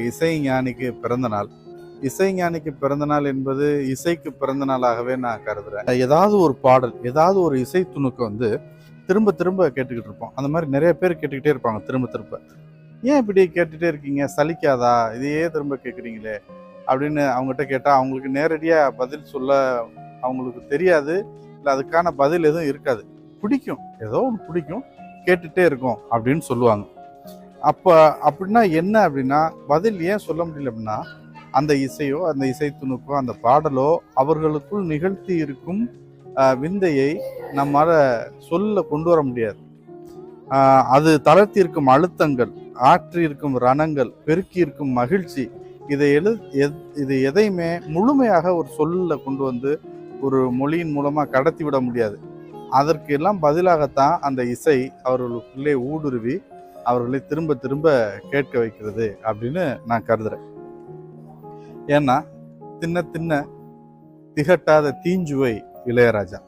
இசைஞானிக்கு பிறந்த நாள். இசைஞானிக்கு பிறந்த நாள் என்பது இசைக்கு பிறந்த நாளாகவே நான் கருதுறேன். ஏதாவது ஒரு பாடல், ஏதாவது ஒரு இசை துணுக்கு திரும்ப திரும்ப கேட்டுக்கிட்டு இருப்போம். அந்த மாதிரி நிறைய பேர் கேட்டுக்கிட்டே இருப்பாங்க திரும்ப திரும்ப. ஏன் இப்படி கேட்டுட்டே இருக்கீங்க, சலிக்காதா, இதையே திரும்ப கேட்குறீங்களே அப்படின்னு அவங்ககிட்ட கேட்டால் அவங்களுக்கு நேரடியாக பதில் சொல்ல அவங்களுக்கு தெரியாது. இல்லை அதுக்கான பதில் எதுவும் இருக்காது. பிடிக்கும், ஏதோ ஒன்று பிடிக்கும், கேட்டுகிட்டே இருக்கும் அப்படின்னு சொல்லுவாங்க. அப்போ அப்படின்னா என்ன அப்படின்னா, பதில் ஏன் சொல்ல முடியல அப்படின்னா, அந்த இசையோ அந்த இசை துணுக்கோ அந்த பாடலோ அவர்களுக்குள் நிகழ்த்தி இருக்கும் விந்தையை நம்மால் சொல்ல கொண்டு வர முடியாது. அது தளர்த்தி இருக்கும் அழுத்தங்கள், ஆற்றி இருக்கும் ரணங்கள், பெருக்கி இருக்கும் மகிழ்ச்சி, இது எதையுமே முழுமையாக ஒரு சொல்ல கொண்டு வந்து ஒரு மொழியின் மூலமாக கடத்தி விட முடியாது. அதற்கு எல்லாம் பதிலாகத்தான் அந்த இசை அவர்களுக்குள்ளே ஊடுருவி அவர்களை திரும்ப திரும்ப கேட்க வைக்கிறது அப்படின்னு நான் கருதுறேன். ஏன்னா தின்ன தின்ன திகட்டாத தீஞ்சுவை இளையராஜா.